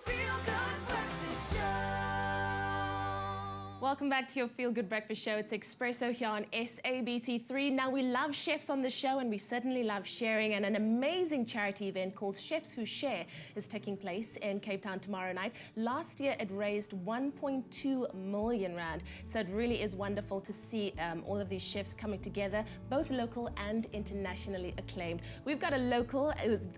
Feel Good Breakfast Show. Welcome back to your Feel Good Breakfast Show. It's Espresso here on SABC3. Now, we love chefs on the show, and we certainly love sharing. And an amazing charity event called Chefs Who Share is taking place in Cape Town tomorrow night. Last year, it raised 1.2 million rand. So it really is wonderful to see all of these chefs coming together, both local and internationally acclaimed. We've got a local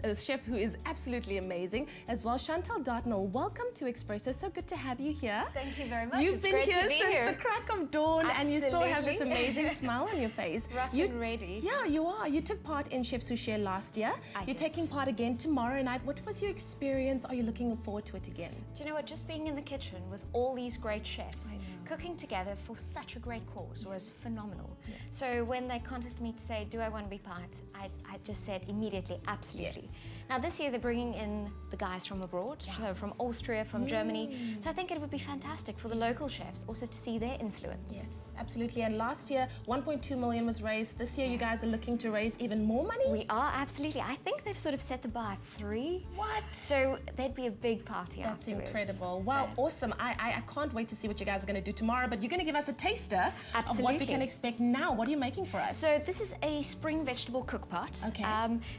a chef who is absolutely amazing as well. Chantal Dartnell, welcome to Espresso. So good to have you here. Thank you very much. You've It's been great here to be since here. the crack of dawn, and you still have this Absolutely. amazing smile on your face. Rough and ready. Yeah, you are. You took part in Chefs Who Share last year. I You're did. taking part again tomorrow night. What was your experience? Are you looking forward to it again? Do you know what? Just being in the kitchen with all these great chefs, cooking together for such a great cause was phenomenal. So when they contacted me to say, do I want to be part, I just said immediately, absolutely. Yes. Now this year they're bringing in the guys from abroad, so from Austria, from Germany. So I think it would be fantastic for the local chefs also to see their influence. Yes, absolutely. And last year, 1.2 million was raised. This year, you guys are looking to raise even more money? We are, absolutely. I think they've sort of set the bar at 3. What? So there'd be a big party That's afterwards. incredible. Wow, Yeah. awesome. I can't wait to see what you guys are going to do tomorrow, but you're going to give us a taster of what we Absolutely. can expect now. What are you making for us? So this is a spring vegetable cook pot. Okay.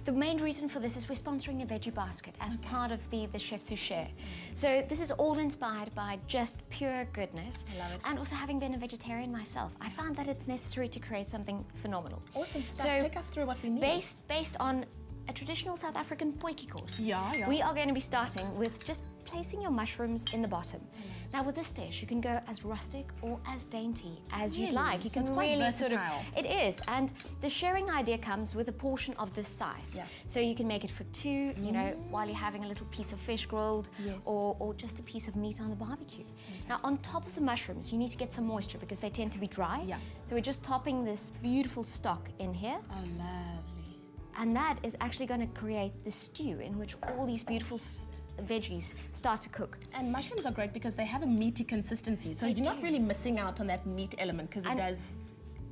The main reason for this is we're sponsoring a veggie basket as part of the Chefs Who Share. So this is all inspired by just pure goodness. I love it. And also having been a vegetarian myself, I found that it's necessary to create something phenomenal. Awesome stuff. So Take us through what we need. based on a traditional South African potjie course. Yeah. We are going to be starting with just placing your mushrooms in the bottom. Now with this dish, you can go as rustic or as dainty as you'd Really? like. You So can it's quite really sort of, versatile. it is, and the sharing idea comes with a portion of this size. Yeah. So you can make it for 2, you know, while you're having a little piece of fish grilled, Yes. or just a piece of meat on the barbecue. Now on top of the mushrooms, you need to get some moisture because they tend to be dry. Yeah. So we're just topping this beautiful stock in here. Oh, lovely. And that is actually going to create the stew in which all these beautiful veggies start to cook. And mushrooms are great because they have a meaty consistency, so They you're not do. really missing out on that meat element because it And does.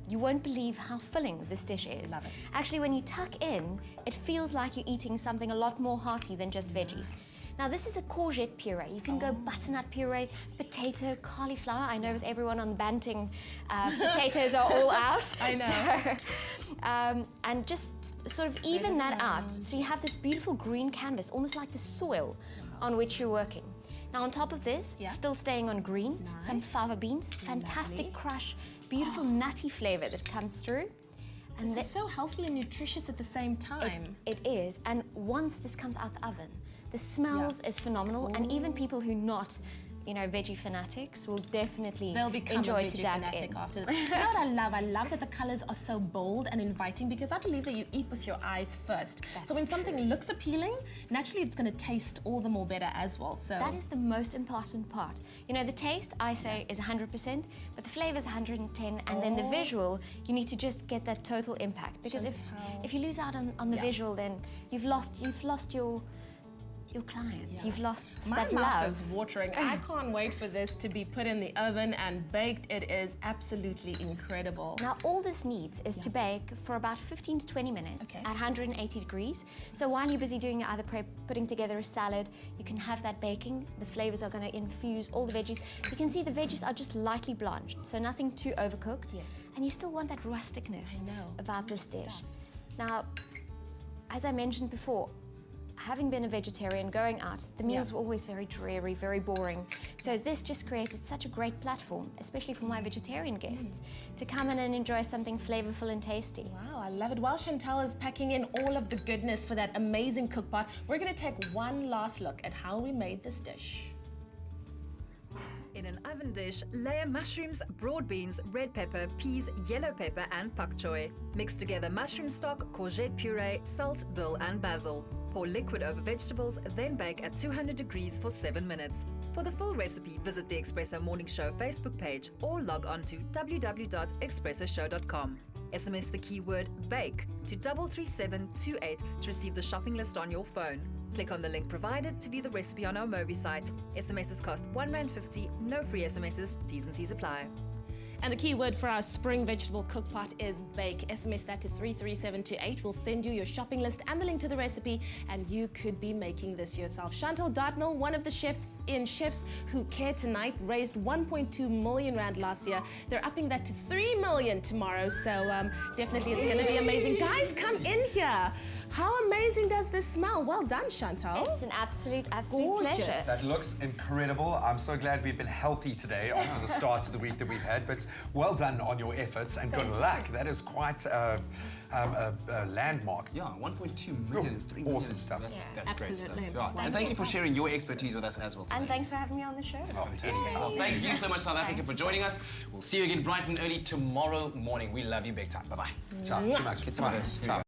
You won't believe how filling this dish is. Love it. Actually, when you tuck in, it feels like you're eating something a lot more hearty than just veggies. Now, this is a courgette puree. You can go butternut puree, potato, cauliflower. I know with everyone on the Banting, potatoes are all out. I know. So, and just sort of even that out. So you have this beautiful green canvas, almost like the soil on which you're working. Now on top of this, still staying on green, some fava beans, fantastic Lovely. crush, beautiful nutty flavor that comes through. And This is so healthy and nutritious at the same time. it is, and once this comes out the oven, the smells is phenomenal, and even people who not, you know, veggie fanatics will definitely They'll become enjoy a to veggie dab fanatic in. after this. You know what I love? I love that the colors are so bold and inviting because I believe that you eat with your eyes first. That's so when something true. looks appealing, naturally it's going to taste all the more better as well. So That is the most important part. You know, the taste, I say, is 100%, but the flavor is 110, and then the visual, you need to just get that total impact. Because if you lose out on the visual, then you've lost your client. You've lost my that mouth love. is watering. I can't wait for this to be put in the oven and baked. It is absolutely incredible. Now, all this needs is to bake for about 15 to 20 minutes at 180 degrees. So while you're busy doing your other prep, putting together a salad, you can have that baking. The flavors are going to infuse all the veggies. You can see the veggies are just lightly blanched, so nothing too overcooked. Yes. And you still want that rusticness I know. about this dish. Now, as I mentioned before, having been a vegetarian, going out, the meals were always very dreary, very boring. So this just created such a great platform, especially for my vegetarian guests, to come in and enjoy something flavorful and tasty. Wow, I love it. While Chantal is packing in all of the goodness for that amazing cook pot, we're going to take one last look at how we made this dish. In an oven dish, layer mushrooms, broad beans, red pepper, peas, yellow pepper and pak choy. Mix together mushroom stock, courgette puree, salt, dill and basil. Pour liquid over vegetables, then bake at 200 degrees for 7 minutes. For the full recipe, visit the Espresso Morning Show Facebook page or log on to www.expressoshow.com. SMS the keyword BAKE to 33728 to receive the shopping list on your phone. Click on the link provided to view the recipe on our Mobi site. SMSs cost R1.50, no free SMSs, T's and C's apply. And the key word for our spring vegetable cook pot is bake. SMS that to 33728. We'll send you your shopping list and the link to the recipe, and you could be making this yourself. Chantal Dartnell, one of the chefs in Chefs Who Care Tonight, raised 1.2 million rand last year. They're upping that to 3 million tomorrow, so definitely it's going to be amazing. Guys, come in here. How amazing does this smell? Well done, Chantal. It's an absolute Gorgeous. pleasure. That looks incredible. I'm so glad we've been healthy today after the start of the week that we've had. But well done on your efforts and good luck. That is quite a landmark. Yeah, 1.2 million, 3 million. Awesome stuff. That's great stuff. Absolutely. Yeah. And thank you for sharing your expertise with us as well today. And thanks for having me on the show. Fantastic. Thank you so much, South Africa, for joining us. We'll see you again bright and early tomorrow morning. We love you big time. Bye-bye. Ciao. Too much. Get some of this. Ciao.